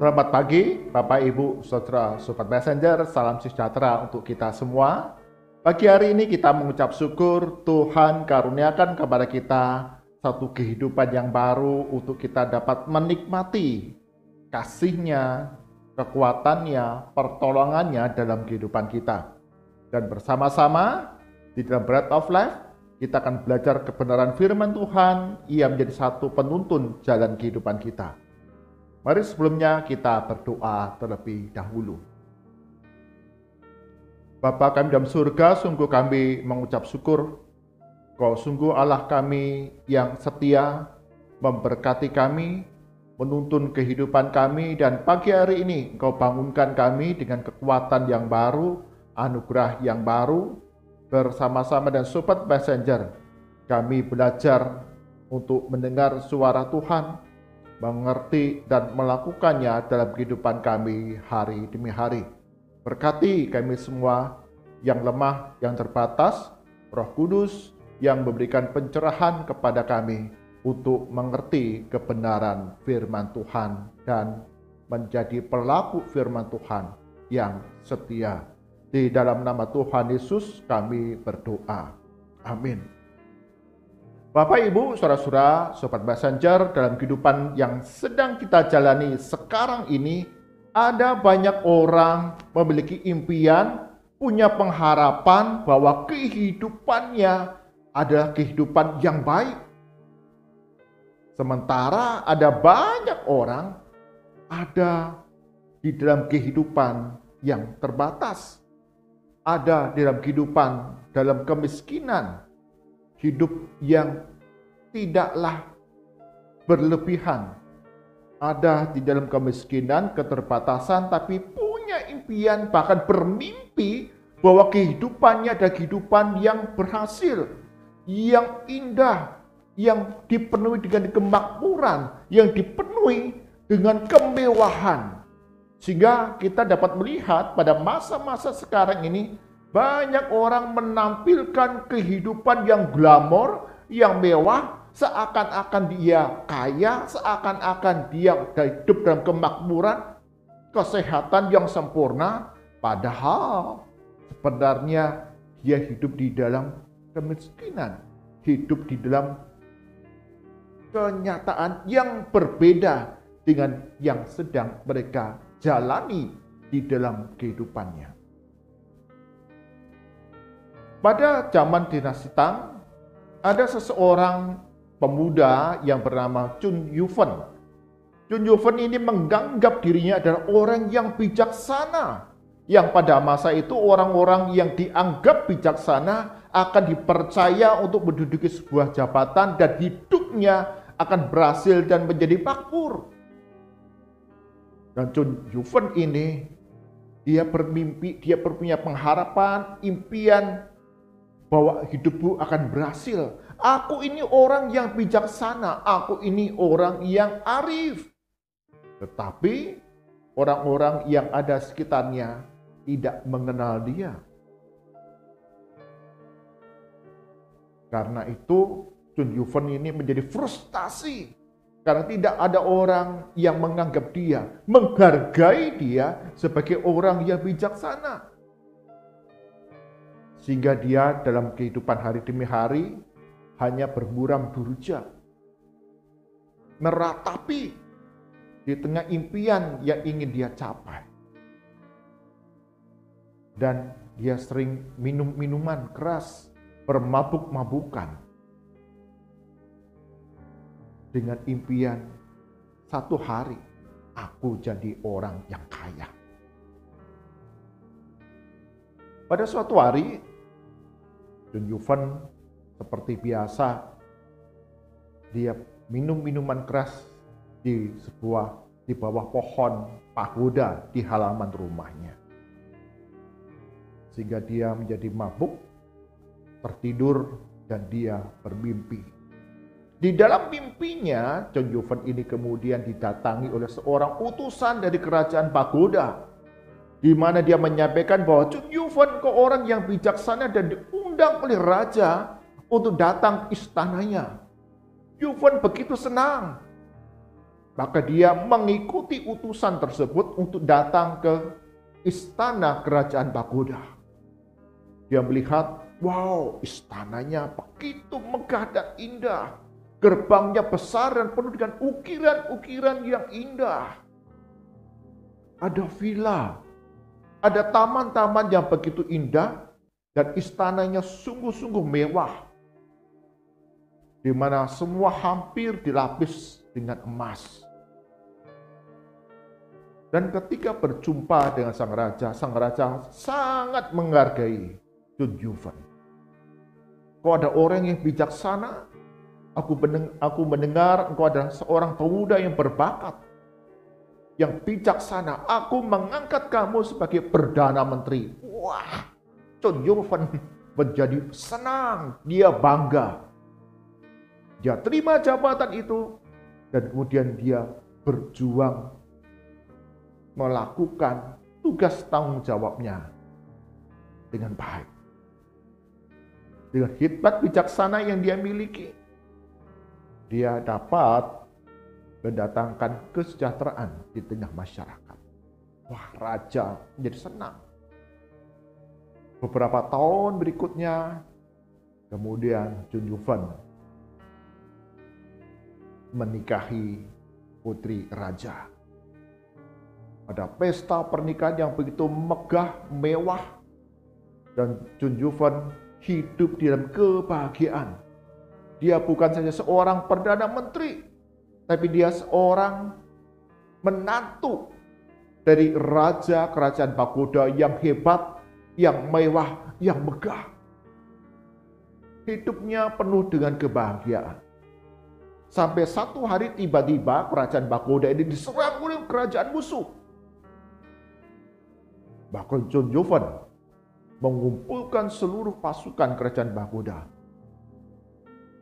Selamat pagi, Bapak, Ibu, Saudara, Sobat Messenger, salam sejahtera untuk kita semua. Pagi hari ini kita mengucap syukur Tuhan karuniakan kepada kita satu kehidupan yang baru untuk kita dapat menikmati kasih-Nya, kekuatannya, pertolongannya dalam kehidupan kita. Dan bersama-sama di dalam Bread of Life, kita akan belajar kebenaran firman Tuhan, ia menjadi satu penuntun jalan kehidupan kita. Mari sebelumnya kita berdoa terlebih dahulu. Bapa kami dalam surga, sungguh kami mengucap syukur. Kau sungguh Allah kami yang setia, memberkati kami, menuntun kehidupan kami, dan pagi hari ini Engkau bangunkan kami dengan kekuatan yang baru, anugerah yang baru, bersama-sama dan Sobat Messenger. Kami belajar untuk mendengar suara Tuhan, mengerti dan melakukannya dalam kehidupan kami hari demi hari. Berkati kami semua yang lemah, yang terbatas, Roh Kudus yang memberikan pencerahan kepada kami untuk mengerti kebenaran firman Tuhan dan menjadi pelaku firman Tuhan yang setia. Di dalam nama Tuhan Yesus kami berdoa. Amin. Bapak, Ibu, saudara-saudara, Sobat Messenger, dalam kehidupan yang sedang kita jalani sekarang ini, ada banyak orang memiliki impian, punya pengharapan bahwa kehidupannya adalah kehidupan yang baik. Sementara ada banyak orang ada di dalam kehidupan yang terbatas, ada di dalam kehidupan dalam kemiskinan, hidup yang tidaklah berlebihan, ada di dalam kemiskinan, keterbatasan, tapi punya impian, bahkan bermimpi bahwa kehidupannya adalah kehidupan yang berhasil, yang indah, yang dipenuhi dengan kemakmuran, yang dipenuhi dengan kemewahan. Sehingga kita dapat melihat pada masa-masa sekarang ini, banyak orang menampilkan kehidupan yang glamor, yang mewah, seakan-akan dia kaya, seakan-akan dia hidup dalam kemakmuran, kesehatan yang sempurna, padahal sebenarnya dia hidup di dalam kemiskinan, hidup di dalam kenyataan yang berbeda dengan yang sedang mereka jalani di dalam kehidupannya. Pada zaman dinasti Tang, ada seseorang pemuda yang bernama Chun Yufen. Chun Yufen ini menganggap dirinya adalah orang yang bijaksana, yang pada masa itu orang-orang yang dianggap bijaksana akan dipercaya untuk menduduki sebuah jabatan dan hidupnya akan berhasil dan menjadi makmur. Dan Chun Yufen ini, dia bermimpi, dia punya pengharapan, impian, bahwa hidupku akan berhasil. Aku ini orang yang bijaksana, aku ini orang yang arif. Tetapi orang-orang yang ada sekitarnya tidak mengenal dia. Karena itu Chun Yufen ini menjadi frustasi. Karena tidak ada orang yang menganggap dia, menghargai dia sebagai orang yang bijaksana. Sehingga dia dalam kehidupan hari demi hari hanya bermuram durja, meratapi di tengah impian yang ingin dia capai. Dan dia sering minum minuman keras, bermabuk-mabukan. Dengan impian, satu hari aku jadi orang yang kaya. Pada suatu hari, Chun Yufen seperti biasa, dia minum minuman keras di bawah pohon pagoda di halaman rumahnya. Sehingga dia menjadi mabuk, tertidur, dan dia bermimpi. Di dalam mimpinya, Chun Yufen ini kemudian didatangi oleh seorang utusan dari kerajaan pagoda, di mana dia menyampaikan bahwa Chun Yufen ke orang yang bijaksana dan diundang oleh raja untuk datang ke istananya. Yufen begitu senang. Maka dia mengikuti utusan tersebut untuk datang ke istana kerajaan pagoda. Dia melihat, wow, istananya begitu megah dan indah. Gerbangnya besar dan penuh dengan ukiran-ukiran yang indah. Ada villa, ada taman-taman yang begitu indah, dan istananya sungguh-sungguh mewah, di mana semua hampir dilapis dengan emas. Dan ketika berjumpa dengan sang raja sangat menghargai Chun Yufen. Kau ada orang yang bijaksana, aku mendengar engkau adalah seorang pemuda yang berbakat, yang bijaksana. Aku mengangkat kamu sebagai Perdana Menteri. Wah, Chun Yufen menjadi senang, dia bangga. Dia terima jabatan itu, dan kemudian dia berjuang melakukan tugas tanggung jawabnya dengan baik. Dengan hikmat bijaksana yang dia miliki, dia dapat mendatangkan kesejahteraan di tengah masyarakat. Wah, raja menjadi senang. Beberapa tahun berikutnya, kemudian Chun Yufen menikahi putri raja. Ada pesta pernikahan yang begitu megah, mewah, dan Chun Yufen hidup di dalam kebahagiaan. Dia bukan saja seorang Perdana Menteri, tapi dia seorang menantu dari raja kerajaan pagoda yang hebat, yang mewah, yang megah. Hidupnya penuh dengan kebahagiaan. Sampai satu hari tiba-tiba kerajaan pagoda ini diserang oleh kerajaan musuh. Bahkan Chun Yufen mengumpulkan seluruh pasukan kerajaan pagoda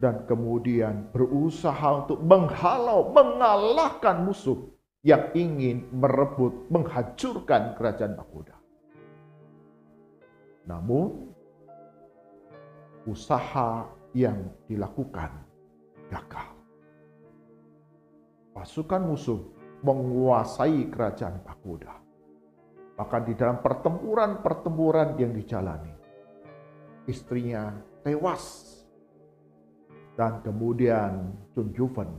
dan kemudian berusaha untuk mengalahkan musuh yang ingin merebut, menghancurkan kerajaan pagoda. Namun usaha yang dilakukan gagal. Pasukan musuh menguasai kerajaan pagoda. Bahkan di dalam pertempuran yang dijalani, istrinya tewas. Dan kemudian Chun Yufen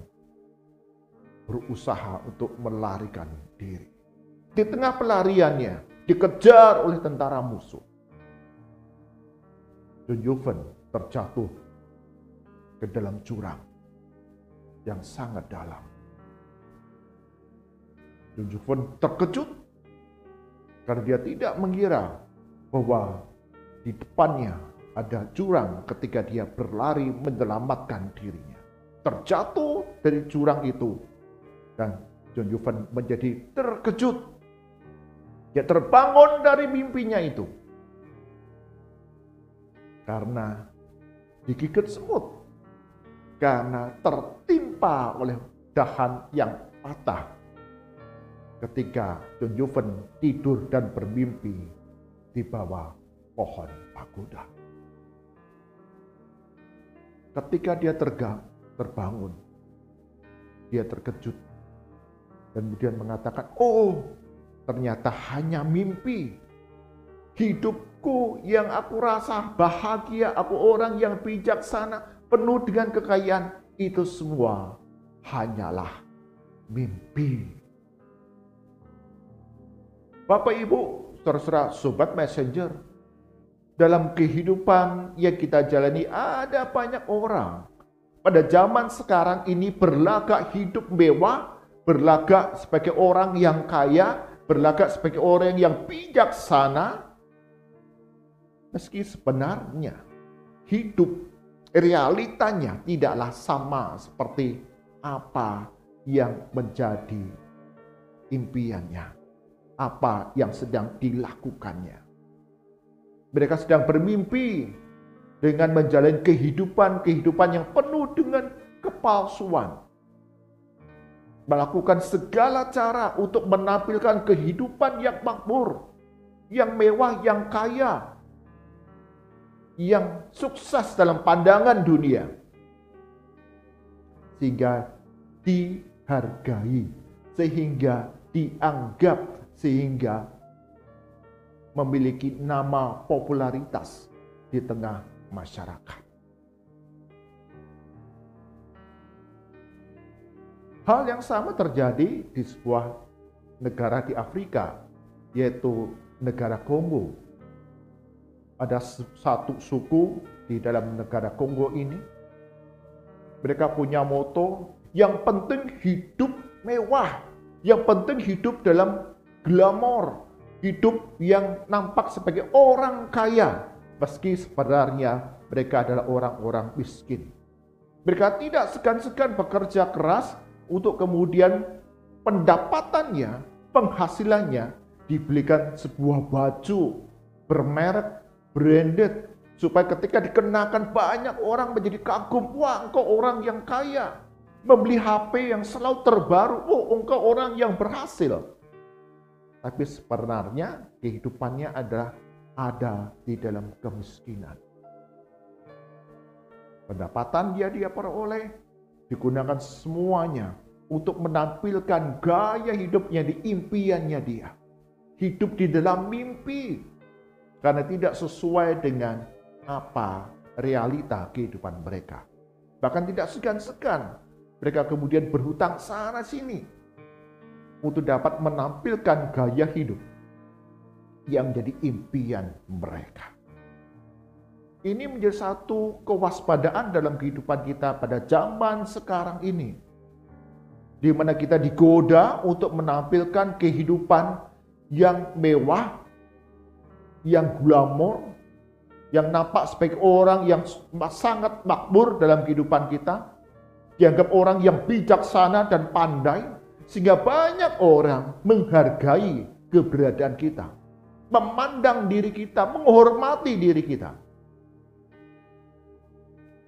berusaha untuk melarikan diri. Di tengah pelariannya, dikejar oleh tentara musuh. Chun Yufen terjatuh ke dalam jurang yang sangat dalam. Chun Yufen terkejut karena dia tidak mengira bahwa di depannya ada jurang ketika dia berlari menyelamatkan dirinya. Terjatuh dari jurang itu, dan Chun Yufen menjadi terkejut. Dia terbangun dari mimpinya itu karena digigit semut, karena tertimpa oleh dahan yang patah ketika Chun Yufen tidur dan bermimpi di bawah pohon pagoda. Ketika dia terbangun, dia terkejut dan kemudian mengatakan, oh, ternyata hanya mimpi. Hidupku yang aku rasa bahagia, aku orang yang bijaksana, penuh dengan kekayaan, itu semua hanyalah mimpi. Bapak Ibu, saudara-saudara, sobat messenger, dalam kehidupan yang kita jalani ada banyak orang pada zaman sekarang ini berlagak hidup mewah, berlagak sebagai orang yang kaya, berlagak sebagai orang yang bijaksana, meski sebenarnya hidup realitanya tidaklah sama seperti apa yang menjadi impiannya, apa yang sedang dilakukannya. Mereka sedang bermimpi dengan menjalani kehidupan yang penuh dengan kepalsuan. Melakukan segala cara untuk menampilkan kehidupan yang makmur, yang mewah, yang kaya, yang sukses dalam pandangan dunia. Sehingga di dihargai, sehingga dianggap, sehingga memiliki nama popularitas di tengah masyarakat. Hal yang sama terjadi di sebuah negara di Afrika, yaitu negara Kongo. Ada satu suku di dalam negara Kongo ini. Mereka punya moto, yang penting hidup mewah, yang penting hidup dalam glamor, hidup yang nampak sebagai orang kaya, meski sebenarnya mereka adalah orang-orang miskin. Mereka tidak segan-segan bekerja keras untuk kemudian pendapatannya, penghasilannya dibelikan sebuah baju bermerek, branded, supaya ketika dikenakan banyak orang menjadi kagum, wah engkau orang yang kaya. Membeli HP yang selalu terbaru, oh engkau orang yang berhasil. Tapi sebenarnya kehidupannya ada di dalam kemiskinan. Pendapatan dia peroleh digunakan semuanya untuk menampilkan gaya hidupnya di impiannya dia. Hidup di dalam mimpi karena tidak sesuai dengan apa realita kehidupan mereka. Bahkan tidak segan-segan mereka kemudian berhutang sana sini untuk dapat menampilkan gaya hidup yang menjadi impian mereka. Ini menjadi satu kewaspadaan dalam kehidupan kita pada zaman sekarang ini, di mana kita digoda untuk menampilkan kehidupan yang mewah, yang glamor, yang nampak sebagai orang yang sangat makmur dalam kehidupan kita, dianggap orang yang bijaksana dan pandai, sehingga banyak orang menghargai keberadaan kita, memandang diri kita, menghormati diri kita.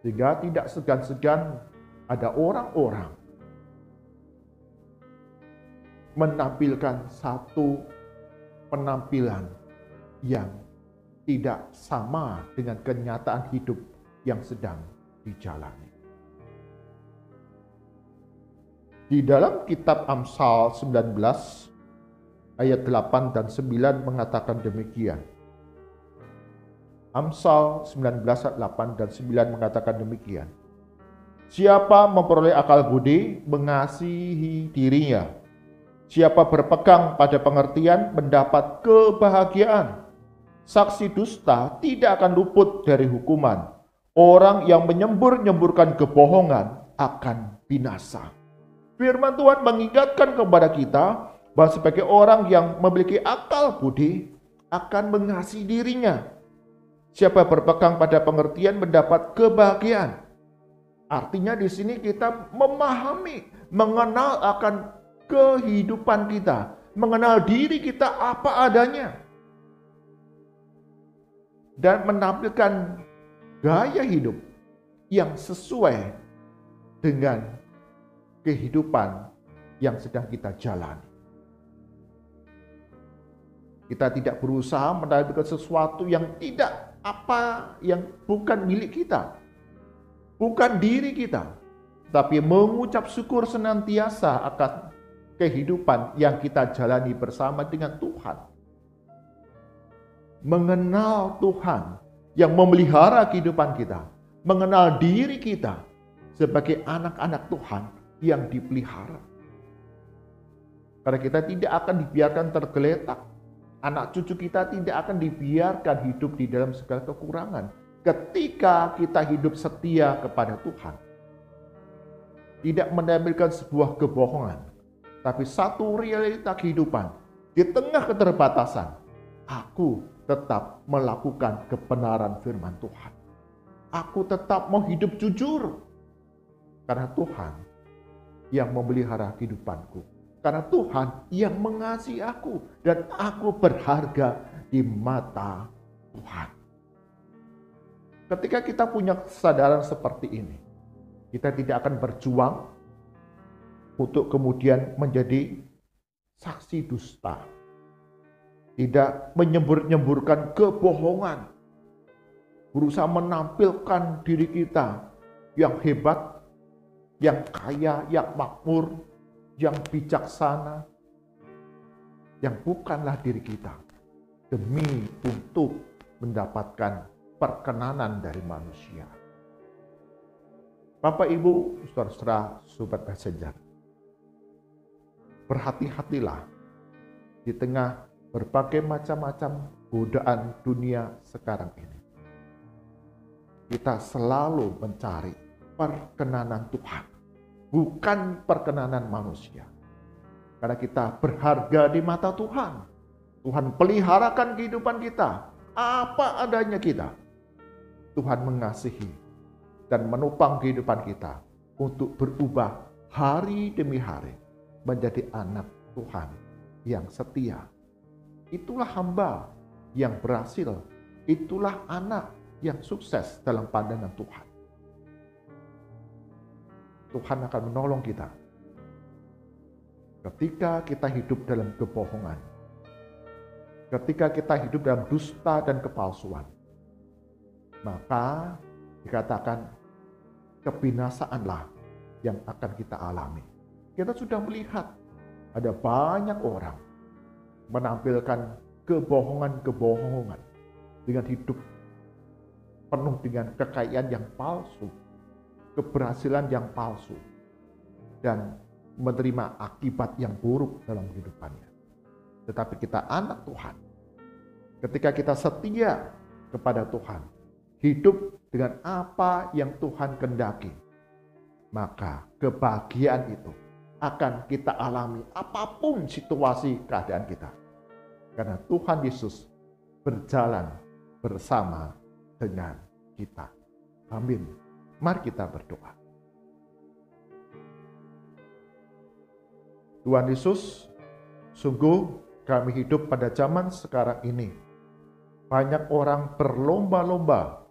Sehingga tidak segan-segan ada orang-orang menampilkan satu penampilan yang tidak sama dengan kenyataan hidup yang sedang dijalani. Di dalam kitab Amsal 19 ayat 8 dan 9 mengatakan demikian. Amsal 19 ayat 8 dan 9 mengatakan demikian. Siapa memperoleh akal budi, mengasihi dirinya. Siapa berpegang pada pengertian, mendapat kebahagiaan. Saksi dusta tidak akan luput dari hukuman. Orang yang menyembur-nyemburkan kebohongan akan binasa. Firman Tuhan mengingatkan kepada kita bahwa sebagai orang yang memiliki akal budi akan mengasihi dirinya. Siapa berpegang pada pengertian mendapat kebahagiaan. Artinya di sini kita memahami, mengenal akan kehidupan kita, mengenal diri kita apa adanya, dan menampilkan gaya hidup yang sesuai dengan kehidupan yang sedang kita jalani. Kita tidak berusaha menampilkan sesuatu yang yang bukan milik kita, bukan diri kita, tapi mengucap syukur senantiasa akan kehidupan yang kita jalani bersama dengan Tuhan. Mengenal Tuhan yang memelihara kehidupan kita, mengenal diri kita sebagai anak-anak Tuhan yang dipelihara. Karena kita tidak akan dibiarkan tergeletak. Anak cucu kita tidak akan dibiarkan hidup di dalam segala kekurangan ketika kita hidup setia kepada Tuhan. Tidak menampilkan sebuah kebohongan, tapi satu realita kehidupan. Di tengah keterbatasan, aku tetap melakukan kebenaran firman Tuhan. Aku tetap mau hidup jujur, karena Tuhan yang memelihara kehidupanku. Karena Tuhan yang mengasihi aku dan aku berharga di mata Tuhan. Ketika kita punya kesadaran seperti ini, kita tidak akan berjuang untuk kemudian menjadi saksi dusta. Tidak menyembur-nyemburkan kebohongan. Berusaha menampilkan diri kita yang hebat, yang kaya, yang makmur, yang bijaksana, yang bukanlah diri kita, demi untuk mendapatkan perkenanan dari manusia. Bapak, Ibu, saudara-saudara, sobat messenger, berhati-hatilah di tengah berbagai macam-macam godaan dunia sekarang ini. Kita selalu mencari perkenanan Tuhan, bukan perkenanan manusia. Karena kita berharga di mata Tuhan. Tuhan peliharakan kehidupan kita, apa adanya kita. Tuhan mengasihi dan menopang kehidupan kita untuk berubah hari demi hari menjadi anak Tuhan yang setia. Itulah hamba yang berhasil, itulah anak yang sukses dalam pandangan Tuhan. Tuhan akan menolong kita ketika kita hidup dalam kebohongan, ketika kita hidup dalam dusta dan kepalsuan. Maka dikatakan kebinasaanlah yang akan kita alami. Kita sudah melihat ada banyak orang menampilkan kebohongan-kebohongan dengan hidup penuh dengan kekayaan yang palsu, keberhasilan yang palsu, dan menerima akibat yang buruk dalam kehidupannya. Tetapi kita anak Tuhan, ketika kita setia kepada Tuhan, hidup dengan apa yang Tuhan kehendaki, maka kebahagiaan itu akan kita alami apapun situasi keadaan kita. Karena Tuhan Yesus berjalan bersama dengan kita. Amin. Mari kita berdoa. Tuhan Yesus, sungguh kami hidup pada zaman sekarang ini. Banyak orang berlomba-lomba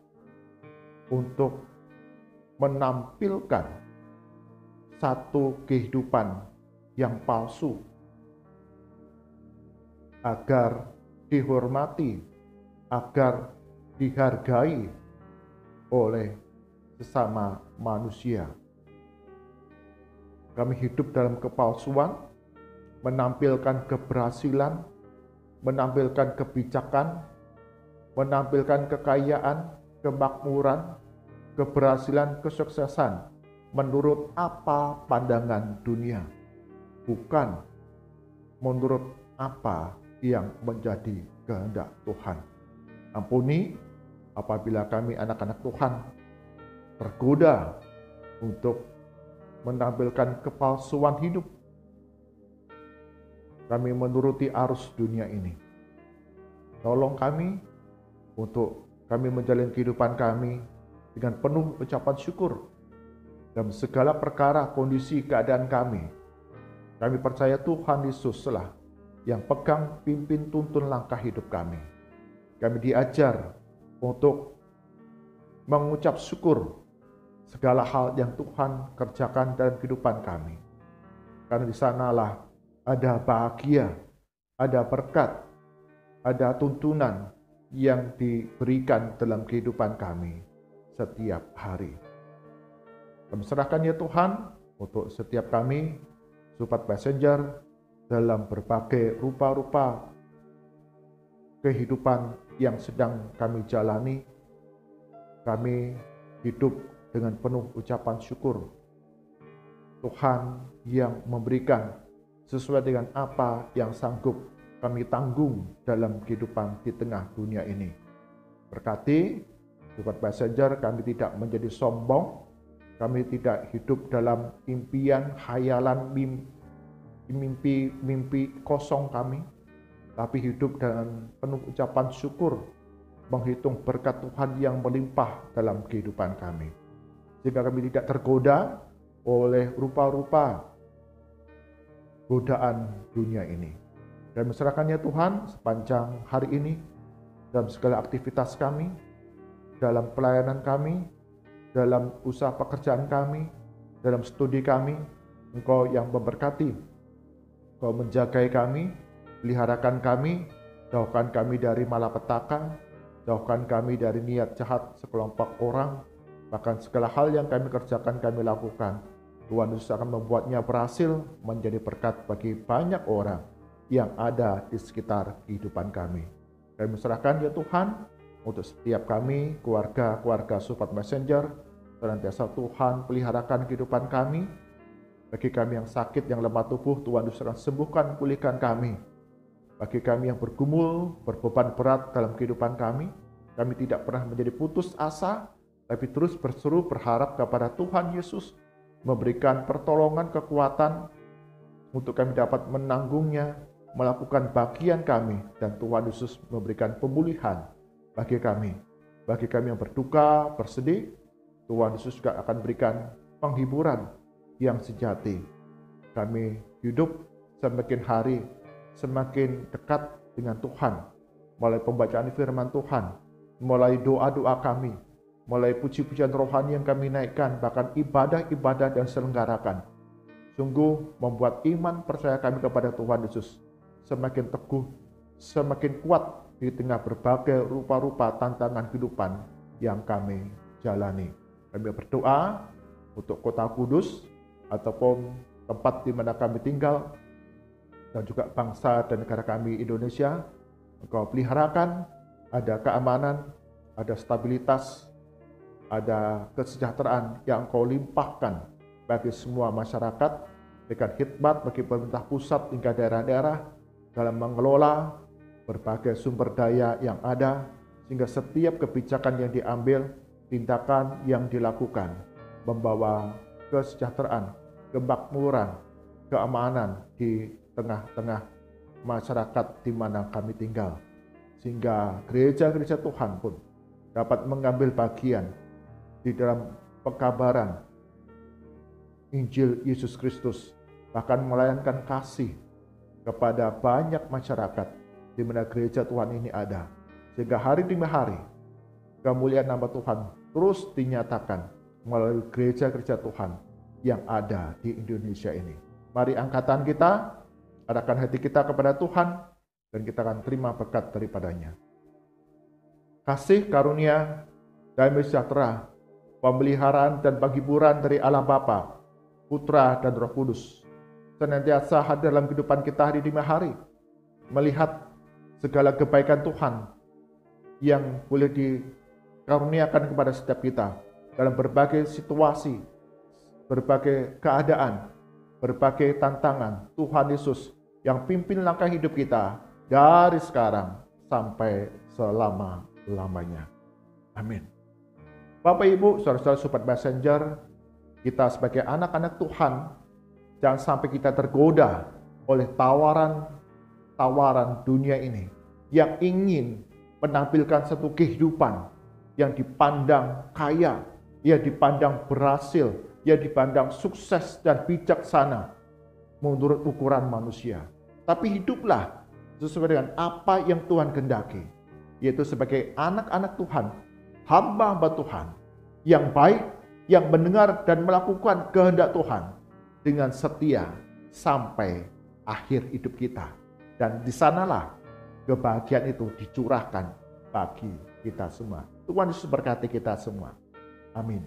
untuk menampilkan satu kehidupan yang palsu agar dihormati, agar dihargai oleh sesama manusia. Kami hidup dalam kepalsuan, menampilkan keberhasilan, menampilkan kebijakan, menampilkan kekayaan, kemakmuran, keberhasilan, kesuksesan menurut apa pandangan dunia, bukan menurut apa yang menjadi kehendak Tuhan. Ampuni apabila kami anak-anak Tuhan tergoda untuk menampilkan kepalsuan hidup. Kami menuruti arus dunia ini. Tolong kami untuk kami menjalani kehidupan kami dengan penuh ucapan syukur dalam segala perkara, kondisi, keadaan kami. Kami percaya Tuhan Yesuslah yang pegang, pimpin, tuntun langkah hidup kami. Kami diajar untuk mengucap syukur segala hal yang Tuhan kerjakan dalam kehidupan kami. Karena di sanalah ada bahagia, ada berkat, ada tuntunan yang diberikan dalam kehidupan kami setiap hari. Kami serahkan ya Tuhan untuk setiap kami, sobat messenger, dalam berbagai rupa-rupa kehidupan yang sedang kami jalani. Kami hidup dengan penuh ucapan syukur. Tuhan yang memberikan sesuai dengan apa yang sanggup kami tanggung dalam kehidupan di tengah dunia ini. Berkati sobat messenger, kami tidak menjadi sombong, kami tidak hidup dalam impian, khayalan, mimpi kosong kami, tapi hidup dengan penuh ucapan syukur, menghitung berkat Tuhan yang melimpah dalam kehidupan kami. Sehingga kami tidak tergoda oleh rupa-rupa godaan dunia ini. Dan serahkannya Tuhan sepanjang hari ini, dalam segala aktivitas kami, dalam pelayanan kami, dalam usaha pekerjaan kami, dalam studi kami. Engkau yang memberkati, Engkau menjagai kami, peliharakan kami, jauhkan kami dari malapetaka, jauhkan kami dari niat jahat sekelompok orang, bahkan segala hal yang kami kerjakan, kami lakukan Tuhan Yesus akan membuatnya berhasil menjadi berkat bagi banyak orang yang ada di sekitar kehidupan kami. Kami serahkan ya Tuhan untuk setiap kami, keluarga Sobat Messenger, senantiasa Tuhan peliharakan kehidupan kami. Bagi kami yang sakit, yang lemah tubuh, Tuhan Yesus akan sembuhkan, pulihkan kami. Bagi kami yang bergumul, berbeban berat dalam kehidupan kami tidak pernah menjadi putus asa, tapi terus berseru berharap kepada Tuhan Yesus, memberikan pertolongan, kekuatan, untuk kami dapat menanggungnya, melakukan bagian kami, dan Tuhan Yesus memberikan pemulihan bagi kami. Bagi kami yang berduka, bersedih, Tuhan Yesus juga akan berikan penghiburan yang sejati. Kami hidup semakin hari semakin dekat dengan Tuhan, mulai pembacaan firman Tuhan, mulai doa-doa kami, mulai puji-pujian rohani yang kami naikkan, bahkan ibadah-ibadah dan selenggarakan. Sungguh membuat iman percaya kami kepada Tuhan Yesus semakin teguh, semakin kuat di tengah berbagai rupa-rupa tantangan kehidupan yang kami jalani. Kami berdoa untuk kota Kudus ataupun tempat di mana kami tinggal, dan juga bangsa dan negara kami Indonesia. Engkau peliharakan, ada keamanan, ada stabilitas, ada kesejahteraan yang Engkau limpahkan bagi semua masyarakat, berikan khidmat bagi pemerintah pusat hingga daerah-daerah dalam mengelola berbagai sumber daya yang ada, sehingga setiap kebijakan yang diambil, tindakan yang dilakukan membawa kesejahteraan, kemakmuran, keamanan di tengah-tengah masyarakat di mana kami tinggal, sehingga gereja-gereja Tuhan pun dapat mengambil bagian di dalam pekabaran Injil Yesus Kristus, bahkan melayangkan kasih kepada banyak masyarakat di mana gereja Tuhan ini ada, sehingga hari demi hari kemuliaan nama Tuhan terus dinyatakan melalui gereja-gereja Tuhan yang ada di Indonesia ini. Mari angkatan kita, arahkan hati kita kepada Tuhan, dan kita akan terima berkat daripadanya. Kasih karunia, damai sejahtera, pemeliharaan dan penghiburan dari Allah Bapa, Putra dan Roh Kudus senantiasa hadir dalam kehidupan kita hari demi hari, melihat segala kebaikan Tuhan yang boleh dikaruniakan kepada setiap kita dalam berbagai situasi, berbagai keadaan, berbagai tantangan. Tuhan Yesus yang pimpin langkah hidup kita dari sekarang sampai selama-lamanya. Amin. Bapak Ibu, saudara-saudara Sobat Messenger, kita sebagai anak-anak Tuhan, jangan sampai kita tergoda oleh tawaran dunia ini yang ingin menampilkan satu kehidupan yang dipandang kaya, yang dipandang berhasil, yang dipandang sukses dan bijaksana menurut ukuran manusia. Tapi hiduplah sesuai dengan apa yang Tuhan kehendaki, yaitu sebagai anak-anak Tuhan, hamba-hamba Tuhan yang baik, yang mendengar dan melakukan kehendak Tuhan dengan setia sampai akhir hidup kita. Dan di sanalah kebahagiaan itu dicurahkan bagi kita semua. Tuhan Yesus berkati kita semua. Amin.